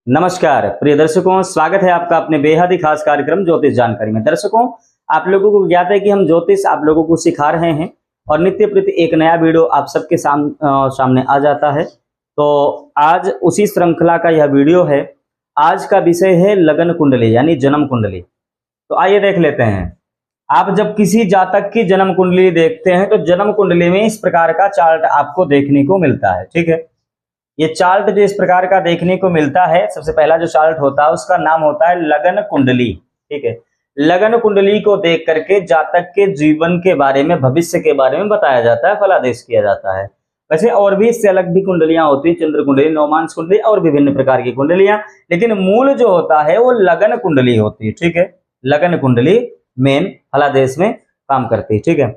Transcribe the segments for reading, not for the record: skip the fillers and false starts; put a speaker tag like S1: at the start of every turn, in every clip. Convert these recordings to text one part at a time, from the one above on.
S1: नमस्कार प्रिय दर्शकों, स्वागत है आपका अपने बेहद ही खास कार्यक्रम ज्योतिष जानकारी में। दर्शकों, आप लोगों को ज्ञात है कि हम ज्योतिष आप लोगों को सिखा रहे हैं और नित्य प्रति एक नया वीडियो आप सबके सामने आ जाता है। तो आज उसी श्रृंखला का यह वीडियो है। आज का विषय है लगन कुंडली यानी जन्म कुंडली। तो आइए देख लेते हैं। आप जब किसी जातक की जन्म कुंडली देखते हैं तो जन्म कुंडली में इस प्रकार का चार्ट आपको देखने को मिलता है। ठीक है, ये चार्ट जो इस प्रकार का देखने को मिलता है, सबसे पहला जो चार्ट होता है उसका नाम होता है लगन कुंडली। ठीक है, लगन कुंडली को देख करके जातक के जीवन के बारे में, भविष्य के बारे में बताया जाता है, फलादेश किया जाता है। वैसे और भी इससे अलग भी कुंडलियां होती है, चंद्र कुंडली, नवमांश कुंडली और विभिन्न प्रकार की कुंडलियां, लेकिन मूल जो होता है वो लगन कुंडली होती है। ठीक है, लगन कुंडली मेन फलादेश में काम करती है। ठीक है,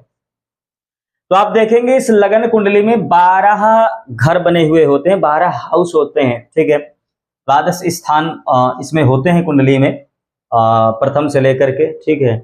S1: तो आप देखेंगे इस लगन कुंडली में 12 घर बने हुए होते हैं, 12 हाउस होते हैं। ठीक है, 12 स्थान इसमें होते हैं कुंडली में, प्रथम से लेकर के। ठीक है,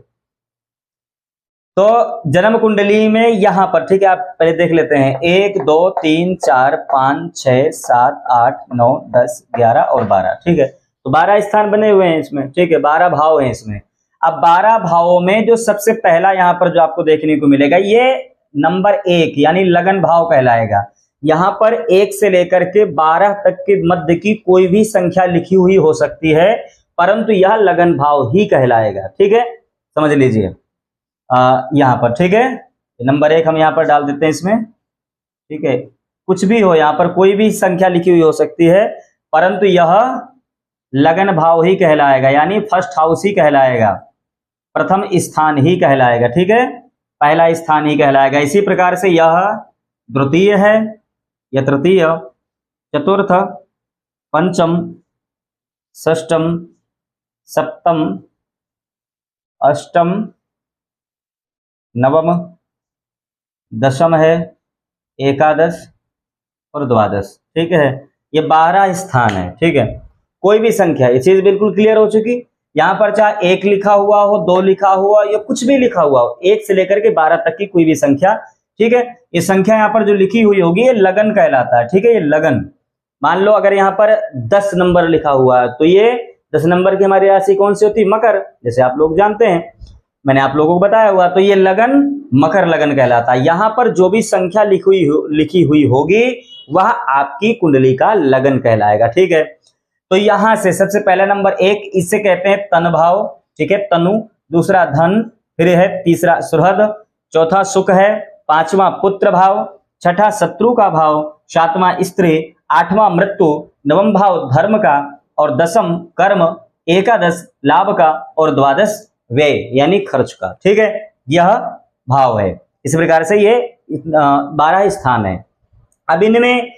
S1: तो जन्म कुंडली में यहां पर, ठीक है, आप पहले देख लेते हैं 1 2 3 4 5 6 7 8 9 10 11 और 12। ठीक है, तो 12 स्थान बने हुए हैं इसमें। ठीक है, 12 भाव हैं इसमें। अब 12 भावों में जो सबसे पहला यहां पर जो आपको देखने को मिलेगा, ये नंबर 1 यानी लगन भाव कहलाएगा। यहां पर 1 से लेकर के 12 तक के मध्य की कोई भी संख्या लिखी हुई हो सकती है, परंतु यह लगन भाव ही कहलाएगा। ठीक है, समझ लीजिए यहां पर। ठीक है, नंबर 1 हम यहां पर डाल देते हैं इसमें। ठीक है, कुछ भी हो, यहां पर कोई भी संख्या लिखी हुई हो सकती है, परंतु यह लगन भाव ही कहलाएगा, यानी फर्स्ट हाउस ही कहलाएगा, प्रथम स्थान ही कहलाएगा। ठीक है, पहला स्थान ही कहलाएगा। इसी प्रकार से यह द्वितीय है, यह तृतीय, चतुर्थ, पंचम, षष्टम, सप्तम, अष्टम, नवम, दशम है, एकादश और द्वादश। ठीक है, ये 12 स्थान है। ठीक है, कोई भी संख्या, ये चीज बिल्कुल क्लियर हो चुकी। यहाँ पर चाहे 1 लिखा हुआ हो, 2 लिखा हुआ या कुछ भी लिखा हुआ हो, 1 से लेकर के 12 तक की कोई भी संख्या। ठीक है, ये संख्या यहाँ पर जो लिखी हुई होगी ये लगन कहलाता है। ठीक है, ये लगन। मान लो अगर यहाँ पर 10 नंबर लिखा हुआ है तो ये 10 नंबर की हमारी राशि कौन सी होती है? मकर, जैसे आप लोग जानते हैं, मैंने आप लोगों को बताया हुआ। तो ये लगन मकर लगन कहलाता है। यहाँ पर जो भी संख्या लिखी हुई होगी वह आपकी कुंडली का लगन कहलाएगा। ठीक है, तो यहां से सबसे पहला नंबर 1, इसे कहते हैं तन भाव। ठीक है, तनु। दूसरा धन, फिर है तीसरा सुहृद, चौथा सुख है, पांचवा पुत्र भाव, छठा शत्रु का भाव, सातवां स्त्री, आठवां मृत्यु, नवम भाव धर्म का, और दसम कर्म, एकादश लाभ का, और द्वादश व्यय यानी खर्च का। ठीक है, यह भाव है। इस प्रकार से ये 12 स्थान है। अब इनमें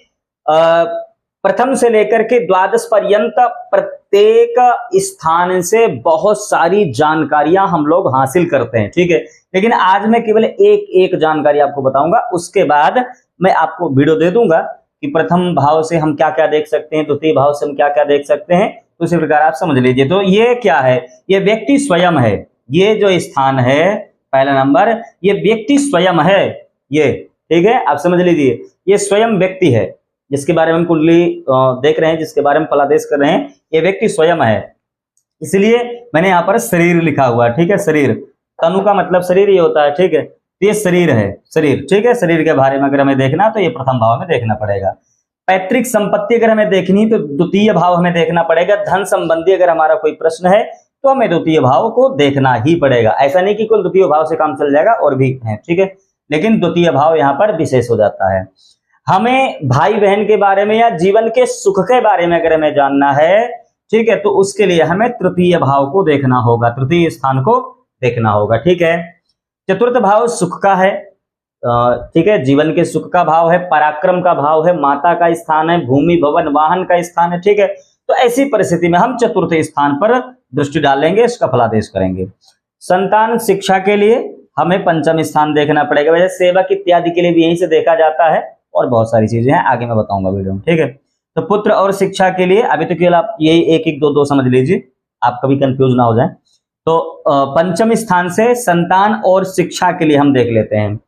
S1: प्रथम से लेकर के द्वादश पर्यंत प्रत्येक स्थान से बहुत सारी जानकारियां हम लोग हासिल करते हैं। ठीक है, लेकिन आज मैं केवल एक जानकारी आपको बताऊंगा, उसके बाद मैं आपको वीडियो दे दूंगा कि प्रथम भाव से हम क्या क्या देख सकते हैं, द्वितीय भाव से हम क्या क्या देख सकते हैं। तो इसी प्रकार आप समझ लीजिए। तो ये क्या है? ये व्यक्ति स्वयं है। ये जो स्थान है पहला नंबर, ये व्यक्ति स्वयं है ये। ठीक है, आप समझ लीजिए, ये स्वयं व्यक्ति है जिसके बारे में हम कुंडली देख रहे हैं, जिसके बारे में फलादेश कर रहे हैं, ये व्यक्ति स्वयं है। इसलिए मैंने यहाँ पर शरीर लिखा हुआ है। ठीक है, शरीर, तनु का मतलब शरीर ही होता है। ठीक है, तो ये शरीर है, शरीर। ठीक है, शरीर के बारे में अगर हमें देखना तो ये प्रथम भाव में देखना पड़ेगा। पैतृक संपत्ति अगर हमें देखनी तो द्वितीय भाव हमें देखना पड़ेगा। धन संबंधी अगर हमारा कोई प्रश्न है तो हमें द्वितीय भाव को देखना ही पड़ेगा। ऐसा नहीं कि कुल द्वितीय भाव से काम चल जाएगा, और भी है। ठीक है, लेकिन द्वितीय भाव यहाँ पर विशेष हो जाता है। हमें भाई बहन के बारे में या जीवन के सुख के बारे में अगर हमें जानना है, ठीक है, तो उसके लिए हमें तृतीय भाव को देखना होगा, तृतीय स्थान को देखना होगा। ठीक है, चतुर्थ भाव सुख का है। ठीक है, जीवन के सुख का भाव है, पराक्रम का भाव है, माता का स्थान है, भूमि भवन वाहन का स्थान है। ठीक है, तो ऐसी परिस्थिति में हम चतुर्थ स्थान पर दृष्टि डालेंगे, इसका फलादेश करेंगे। संतान शिक्षा के लिए हमें पंचम स्थान देखना पड़ेगा। वैसे सेवक इत्यादि के लिए भी यहीं से देखा जाता है, और बहुत सारी चीजें हैं, आगे मैं बताऊंगा वीडियो में। ठीक है, तो पुत्र और शिक्षा के लिए अभी तो केवल आप यही 1 1 2 2 समझ लीजिए, आप कभी कंफ्यूज ना हो जाए। तो पंचम स्थान से संतान और शिक्षा के लिए हम देख लेते हैं।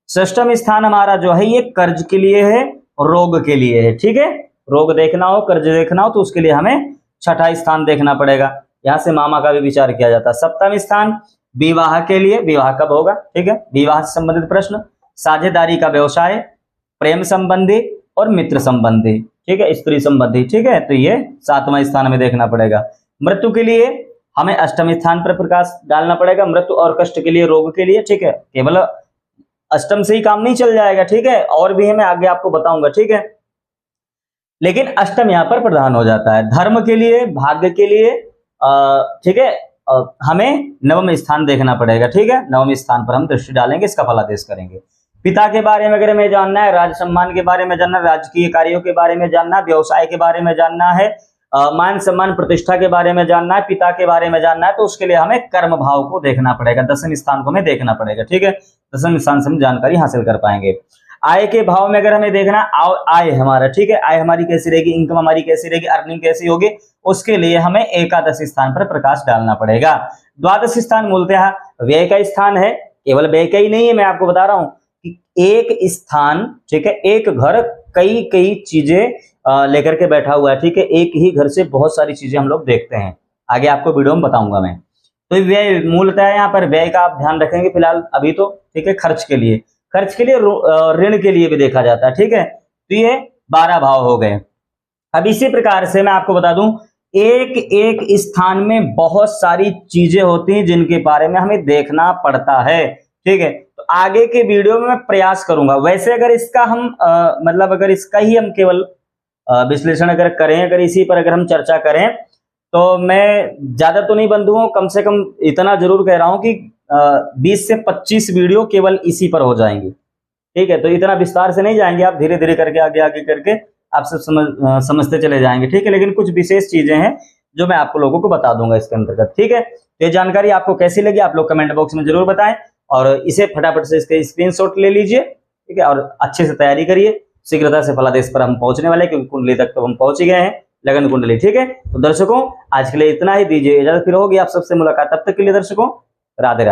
S1: षष्ठम स्थान हमारा जो है ये कर्ज के लिए है, रोग के लिए है। ठीक है, रोग देखना हो, कर्ज देखना हो, तो उसके लिए हमें छठा स्थान देखना पड़ेगा, यहाँ से मामा का भी विचार किया जाता है। सप्तम स्थान विवाह के लिए, विवाह कब होगा, ठीक है, विवाह से संबंधित प्रश्न, साझेदारी का व्यवसाय, प्रेम संबंधी और मित्र संबंधी, ठीक है, स्त्री संबंधी, ठीक है, तो ये सातवां स्थान हमें देखना पड़ेगा। मृत्यु के लिए हमें अष्टम स्थान पर प्रकाश डालना पड़ेगा, मृत्यु और कष्ट के लिए, रोग के लिए, ठीक है, केवल अष्टम से ही काम नहीं चल जाएगा, ठीक है, और भी है, मैं आगे आपको बताऊंगा, ठीक है, लेकिन अष्टम यहाँ पर प्रधान हो जाता है। धर्म के लिए, भाग्य के लिए, ठीक है, हमें नवम स्थान देखना पड़ेगा, ठीक है, नवम स्थान पर हम दृष्टि डालेंगे, इसका फलादेश करेंगे। पिता के बारे में अगर हमें जानना है, राज सम्मान के बारे में जानना, राजकीय कार्यों के बारे में जानना, व्यवसाय के बारे में जानना है, मान सम्मान प्रतिष्ठा के बारे में जानना है, पिता के बारे में जानना है, तो उसके लिए हमें कर्म भाव को देखना पड़ेगा, दसम स्थान को हमें देखना पड़ेगा, ठीक है, दसम स्थान से हम जानकारी हासिल कर पाएंगे। आय के भाव में अगर हमें देखना, आय हमारा, ठीक है, आय हमारी कैसी रहेगी, इनकम हमारी कैसी रहेगी, अर्निंग कैसी होगी, उसके लिए हमें एकादश स्थान पर प्रकाश डालना पड़ेगा। द्वादश स्थान मूलतः व्यय का स्थान है, केवल व्यय का ही नहीं है, मैं आपको बता रहा हूं कि एक स्थान, ठीक है, एक घर कई कई चीजें लेकर के बैठा हुआ है, ठीक है, एक ही घर से बहुत सारी चीजें हम लोग देखते हैं, आगे आपको वीडियो में बताऊंगा मैं। तो व्यय मूलतः यहाँ पर व्यय का आप ध्यान रखेंगे फिलहाल अभी तो, ठीक है, खर्च के लिए, ऋण के लिए भी देखा जाता है, ठीक है, तो ये 12 भाव हो गए। अब इसी प्रकार से मैं आपको बता दूं, एक एक स्थान में बहुत सारी चीजें होती हैं जिनके बारे में हमें देखना पड़ता है, ठीक है, तो आगे के वीडियो में मैं प्रयास करूंगा। वैसे अगर इसका हम मतलब अगर इसका ही हम केवल विश्लेषण अगर करें, अगर इसी पर अगर हम चर्चा करें, तो मैं ज्यादा तो नहीं बंधुओं, कम से कम इतना जरूर कह रहा हूं कि 20 से 25 वीडियो केवल इसी पर हो जाएंगी, ठीक है, तो इतना विस्तार से नहीं जाएंगे, आप धीरे धीरे करके आगे आगे करके आप सब समझते चले जाएंगे, ठीक है, लेकिन कुछ विशेष चीजें हैं जो मैं आपको लोगों को बता दूंगा इसके अंतर्गत, ठीक है। तो ये जानकारी आपको कैसी लगी आप लोग कमेंट बॉक्स में जरूर बताएं, और इसे फटाफट से इसके स्क्रीनशॉट ले लीजिए, ठीक है, और अच्छे से तैयारी करिए, शीघ्रता से फलादेश पर हम पहुंचने वाले, क्योंकि कुंडली तक तो हम पहुंच ही गए हैं, लगन कुंडली, ठीक है। तो दर्शकों आज के लिए इतना ही, दीजिए इजाजत, फिर होगी आप सबसे मुलाकात, तब तक के लिए दर्शकों राधे राधे।